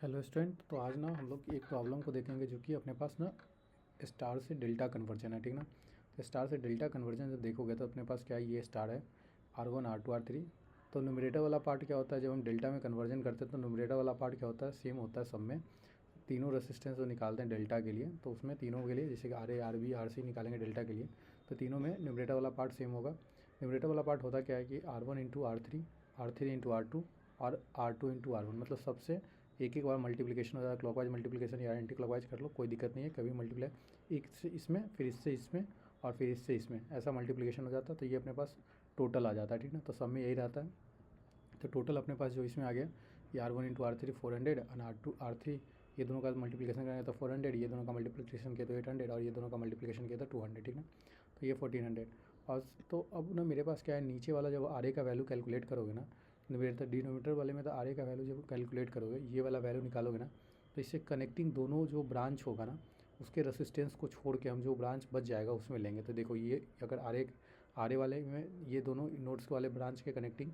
Hello student, तो आज ना हम लोग एक प्रॉब्लम को देखेंगे जो कि अपने पास ना स्टार से डेल्टा कन्वर्जन है। ठीक ना। तो स्टार से डेल्टा कन्वर्जन जब देखोगे तो अपने पास क्या है, ये स्टार है R1 R2 R3। तो न्यूमरेटर वाला पार्ट क्या होता है, जब हम डेल्टा में कन्वर्जन करते हैं तो न्यूमरेटर वाला पार्ट क्या होता है, सेम होता है सब में। तीनों रेसिस्टेंस जो निकालते हैं डेल्टा के लिए, तो उसमें तीनों के लिए जैसे कि RA RB RC निकालेंगे डेल्टा के लिए, तो तीनों में न्यूमरेटर वाला पार्ट सेम होगा। न्यूमरेटर वाला पार्ट होता क्या है कि R1 into R3, R3 into R2 और R2 इंटू R1, मतलब सबसे एक एक बार मल्टीप्लिकेशन हो जाता है। क्लॉकवाइज मल्टीप्लिकेशन या एंटी क्लॉकवाइज कर लो, कोई दिक्कत नहीं है। कभी मल्टीप्लाई एक से इसमें, फिर इससे इसमें और फिर इससे इसमें, ऐसा मल्टीप्लिकेशन हो जाता है। तो ये अपने पास टोटल आ जाता है। ठीक ना। तो सब में यही रहता है। तो टोटल अपने पास जो इसमें आ गया, ये R1 इंटू R3 400 और R2 R3, ये दोनों का मल्टीप्लिकेशन करेंगे तो 400, ये दोनों का मल्टीप्लिकेशन किया तो 800 और ये दोनों का मल्टीप्लिकेशन किया तो 200। ठीक ना। तो ये 1400। और तो अब ना मेरे पास क्या है, नीचे वाला जब आर ए का वैल्यू कैलकुलेट करोगे ना, डिनोमीटर वाले में तो आर ए का वैल्यू जब कैलकुलेट करोगे, ये वाला वैल्यू निकालोगे ना, तो इससे कनेक्टिंग दोनों जो ब्रांच होगा ना, उसके रेसिस्टेंस को छोड़ के हम जो ब्रांच बच जाएगा उसमें लेंगे। तो देखो, ये अगर आर ए वाले में ये दोनों नोड्स वाले ब्रांच के कनेक्टिंग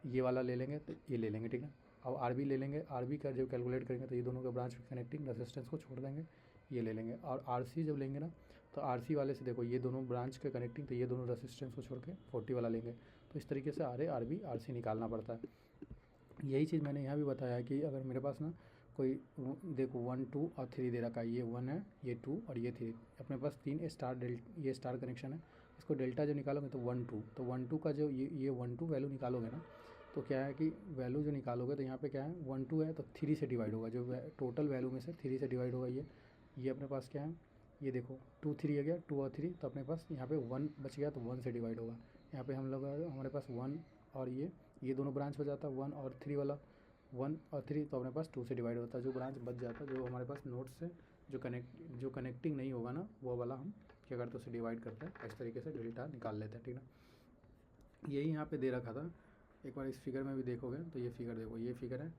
ये वाला ले लेंगे तो ये ले लेंगे। ठीक है। अब आर बी ले लेंगे, आर बी का जब कैलकुलेट करेंगे तो ये दोनों के ब्रांच के कनेक्टिंग रेसिस्टेंस को छोड़ देंगे, ये ले लेंगे। और आर सी जब लेंगे ना, तो आर सी वाले से देखो ये दोनों ब्रांच के कनेक्टिंग, तो ये दोनों रेसिस्टेंस को छोड़ के 40 वाला लेंगे। तो इस तरीके से R A R B R C निकालना पड़ता है। यही चीज़ मैंने यहाँ भी बताया है कि अगर मेरे पास ना कोई देखो 1 2 और 3 दे रखा है, ये 1 है, ये 2 और ये 3, अपने पास 3 स्टार ये स्टार कनेक्शन है। इसको डेल्टा जो निकालोगे तो 1 2, तो 1 2 का जो ये 1 2 वैल्यू निकालोगे ना, तो क्या है कि वैल्यू जो निकालोगे तो यहाँ पे क्या है, 1 2 है तो 3 से डिवाइड होगा, जो टोटल वैल्यू में से 3 से डिवाइड होगा। ये अपने पास क्या है, ये देखो 2 3 आ गया, 2 और 3, तो अपने पास यहाँ पे 1 बच गया तो 1 से डिवाइड होगा। यहाँ पे हम लोग हमारे पास 1 और ये दोनों ब्रांच हो जाता है 1 और 3 वाला, 1 और 3, तो अपने पास 2 से डिवाइड होता है। जो ब्रांच बच जाता है, जो हमारे पास नोट से जो कनेक्टिंग नहीं होगा ना, वो वाला हम क्या करते हैं, उसे डिवाइड करते हैं। इस तरीके से डेल्टा निकाल लेते हैं। ठीक ना। यही यहाँ पे दे रखा था, एक बार इस फिगर में भी देखोगे तो ये फिगर देखो, ये फिगर है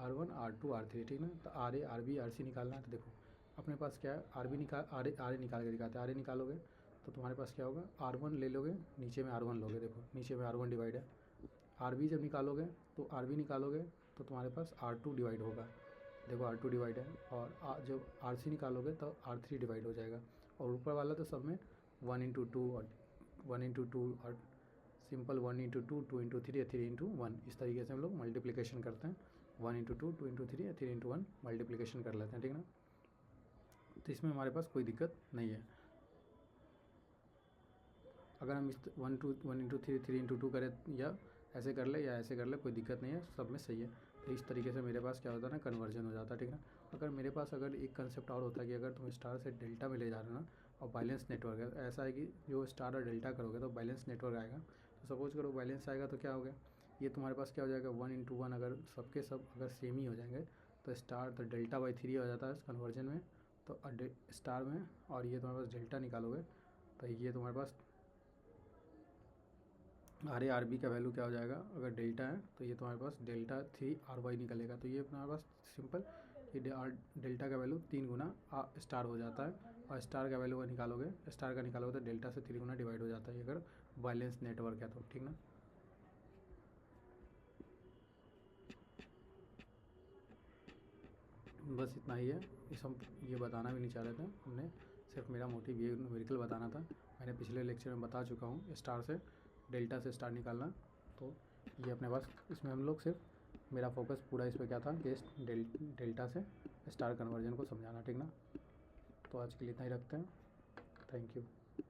R1 R2 R3। ठीक ना। तो R A R B R C निकालना है। तो देखो अपने पास क्या है, आर ए निकाल के दिखाते हैं। आर ए निकालोगे तो तुम्हारे पास क्या होगा, R1 ले लोगे, नीचे में R1 लोगे, देखो नीचे में R1 डिवाइड है। आर बी जब निकालोगे तो आर बी निकालोगे तो तुम्हारे पास R2 डिवाइड होगा, देखो R2 डिवाइड है। और जब आर सी निकालोगे तो R3 डिवाइड हो जाएगा। और ऊपर वाला तो सब में 1 इंटू टू और 1 इंटू टू और simple 1 into two, 2 into three या 3 इंटू 1, इस तरीके से हम लोग मल्टीप्लिकेशन करते हैं। 1 इंटू टू, 2 इंटू थ्री या 3 इंटू 1 मल्टीप्लिकेशन कर लेते हैं। ठीक ना। तो इसमें हमारे पास कोई दिक्कत नहीं है। अगर हम इस 1 इंटू थ्री, 3 इंटू 2 करें, या ऐसे कर ले या ऐसे कर ले, कोई दिक्कत नहीं है, सब में सही है। तो इस तरीके से मेरे पास क्या होता है ना, कन्वर्जन हो जाता है। ठीक है। अगर मेरे पास अगर एक कंसेप्ट और होता है कि अगर तुम स्टार से डेल्टा में ले जा रहे हो ना, और बैलेंस नेटवर्क है, ऐसा है कि जो स्टार और डेल्टा करोगे तो बैलेंस नेटवर्क आएगा। तो सपोज करो बैलेंस आएगा तो क्या हो गया, ये तुम्हारे पास क्या हो जाएगा, 1 इंटू 1, अगर सबके सब अगर सेम ही हो जाएंगे तो स्टार तो डेल्टा बाई 3 हो जाता है इस कन्वर्जन में, तो स्टार में। और ये तुम्हारे पास डेल्टा निकालोगे तो ये तुम्हारे पास आर ए आर बी का वैल्यू क्या हो जाएगा, अगर डेल्टा है तो ये तुम्हारे पास डेल्टा 3 आर वाई निकलेगा। तो ये तुम्हारे पास सिंपल ये डेल्टा का वैल्यू 3 गुना स्टार हो जाता है। और स्टार का वैल्यू निकालोगे, स्टार का निकालोगे तो डेल्टा से 3 गुना डिवाइड हो जाता है, अगर बैलेंस नेटवर्क है तो। ठीक ना। बस इतना ही है। इस हम ये बताना भी नहीं चाह रहे थे, हमने सिर्फ मेरा मोटिव ये न्यूमेरिकल बताना था। मैंने पिछले लेक्चर में बता चुका हूँ स्टार से डेल्टा से स्टार निकालना। तो ये अपने पास इसमें हम लोग सिर्फ मेरा फोकस पूरा इस पर क्या था कि डेल्टा से स्टार कन्वर्जन को समझाना। ठीक ना। तो आज के लिए इतना ही रखते हैं। Thank you.